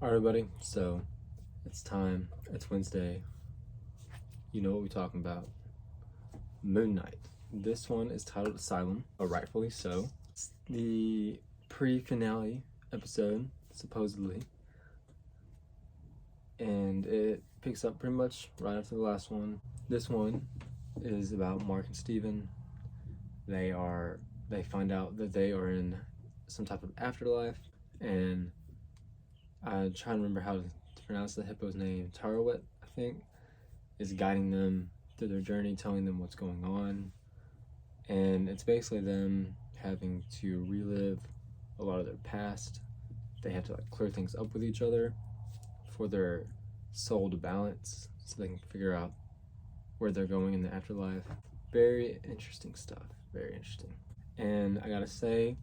Alright, everybody, so it's time. It's Wednesday. You know what we're talking about. Moon Knight. This one is titled Asylum, rightfully so. It's the pre-finale episode, supposedly. And it picks up pretty much right after the last one. This one is about Mark and Steven. They find out that they are in some type of afterlife, and I'm trying to remember how to pronounce the hippo's name. Tarawet, I think, is guiding them through their journey, telling them what's going on. And it's basically them having to relive a lot of their past. They have to clear things up with each other for their soul to balance, so they can figure out where they're going in the afterlife. Very interesting stuff. Very interesting. And I gotta say,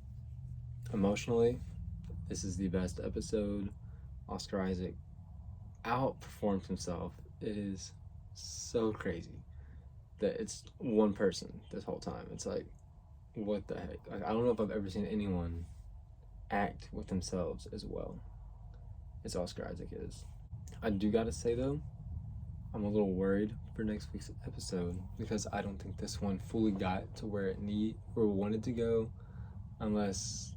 emotionally, this is the best episode. Oscar Isaac outperformed himself. It is so crazy that it's one person this whole time. It's like, what the heck? I don't know if I've ever seen anyone act with themselves as well as Oscar Isaac is. I do gotta say though, I'm a little worried for next week's episode because I don't think this one fully got to where it wanted to go, unless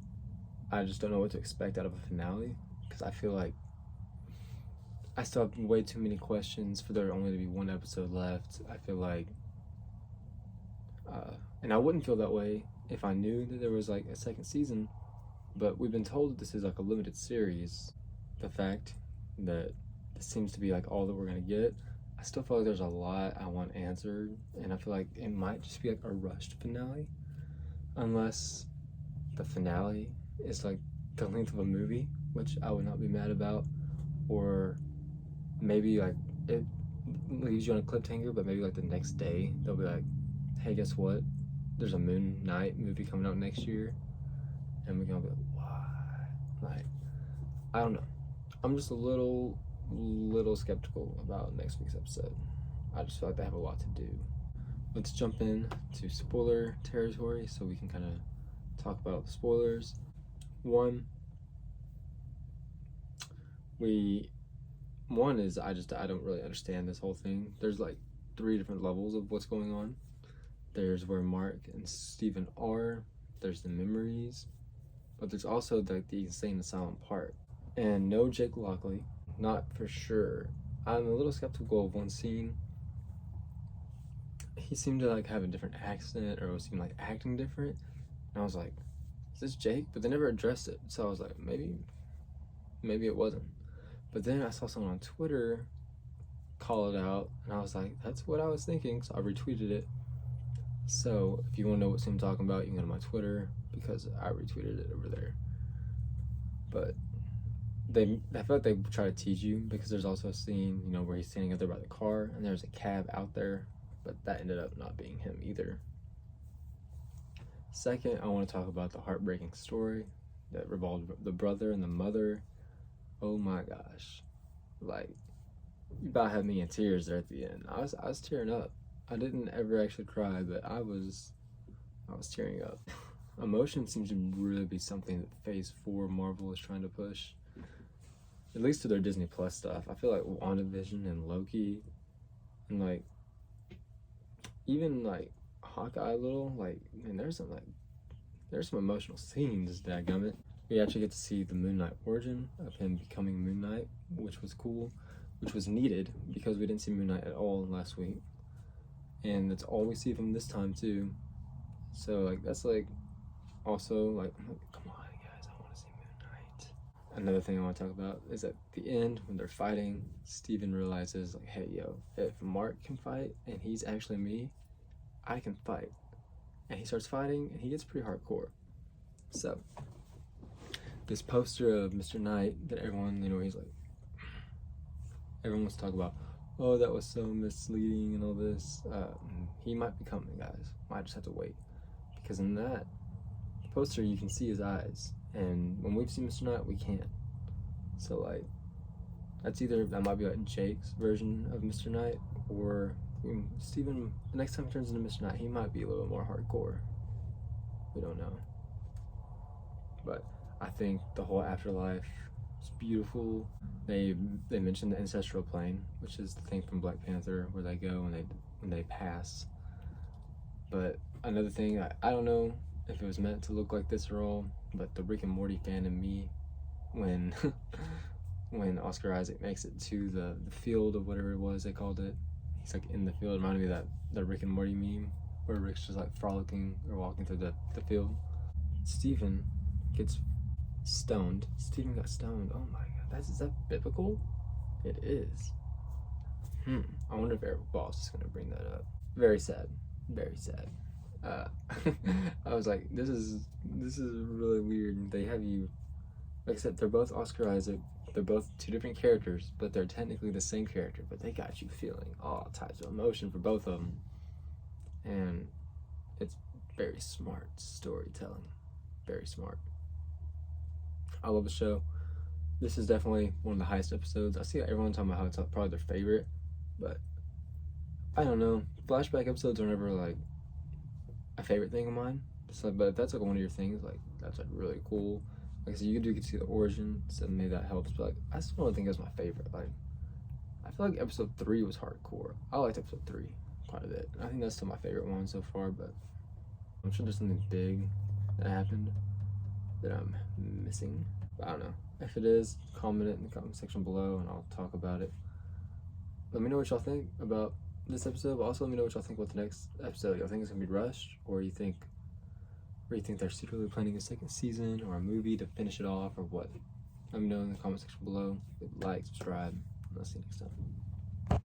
I just don't know what to expect out of a finale. Because I feel like I still have way too many questions for there only to be one episode left. I feel like, and I wouldn't feel that way if I knew that there was a second season, but we've been told that this is a limited series. The fact that this seems to be all that we're gonna get, I still feel like there's a lot I want answered, and I feel like it might just be a rushed finale, unless the finale is the length of a movie, which I would not be mad about, or maybe it leaves you on a cliffhanger, but maybe the next day they'll be hey, guess what? There's a Moon Knight movie coming out next year, and we're gonna be what? I don't know. I'm just a little skeptical about next week's episode. I just feel like they have a lot to do. Let's jump in to spoiler territory so we can kind of talk about the spoilers. One is I don't really understand this whole thing. There's 3 different levels of what's going on. There's where Mark and Steven are, there's the memories, but there's also the insane asylum part. And no Jake Lockley, not for sure. I'm a little skeptical of one scene. He seemed to have a different accent, or seemed acting different, and I was like, is this Jake? But they never addressed it, so I was like, maybe it wasn't. But then I saw someone on Twitter call it out, and I was like, that's what I was thinking, so I retweeted it. So if you want to know what scene I'm talking about, you can go to my Twitter, because I retweeted it over there. But I feel like they try to tease you, because there's also a scene, where he's standing out there by the car, and there's a cab out there, but that ended up not being him either. Second, I want to talk about the heartbreaking story that revolved the brother and the mother. Oh my gosh. You about had me in tears there at the end. I was tearing up. I didn't ever actually cry, but I was tearing up. Emotion seems to really be something that Phase 4 Marvel is trying to push. At least to their Disney Plus stuff. I feel like WandaVision and Loki, and even Hawkeye a little, man, there's some emotional scenes, dadgummit. We actually get to see the Moon Knight origin of him becoming Moon Knight, which was cool, which was needed, because we didn't see Moon Knight at all last week. And that's all we see of him this time too. So that's also come on guys, I want to see Moon Knight. Another thing I want to talk about is at the end, when they're fighting, Steven realizes hey yo, if Mark can fight and he's actually me, I can fight. And he starts fighting, and he gets pretty hardcore. So this poster of Mr. Knight that everyone, everyone wants to talk about, oh, that was so misleading and all this. He might be coming, guys. Might just have to wait. Because in that poster, you can see his eyes. And when we've seen Mr. Knight, we can't. So, that's either, that might be Jake's version of Mr. Knight, or Steven, the next time he turns into Mr. Knight, he might be a little more hardcore. We don't know. But I think the whole afterlife It's beautiful. They mentioned the ancestral plane, which is the thing from Black Panther where they go when they pass. But another thing, I don't know if it was meant to look like this at all, but the Rick and Morty fan in me, when when Oscar Isaac makes it to the field of whatever it was they called it, he's like in the field. It reminded me of that Rick and Morty meme where Rick's just like frolicking or walking through the field. Steven gets stoned. Steven got stoned. Oh my god, is that biblical? It is. I wonder if Eric Boss is gonna bring that up. Very sad. Very sad. I was like, this is really weird. They have you, like I said, they're both Oscar Isaac. They're both two different characters, but they're technically the same character. But they got you feeling all types of emotion for both of them, and it's very smart storytelling. Very smart. I love the show. This is definitely one of the highest episodes. I see everyone talking about how it's probably their favorite, but I don't know. Flashback episodes are never like a favorite thing of mine. So, but if that's like one of your things, like that's like really cool. Like I said, you do get to see the origin, so maybe that helps. But like, I still don't think that's my favorite. Like, I feel like episode 3 was hardcore. I liked episode 3 quite a bit. I think that's still my favorite one so far. But I'm sure there's something big that happened that I'm missing. But I don't know. If it is, comment it in the comment section below, and I'll talk about it. Let me know what y'all think about this episode, but also let me know what y'all think about the next episode. Y'all think it's gonna be rushed, or you think they're secretly planning a second season or a movie to finish it off, or what? Let me know in the comment section below. Like, subscribe, and I'll see you next time.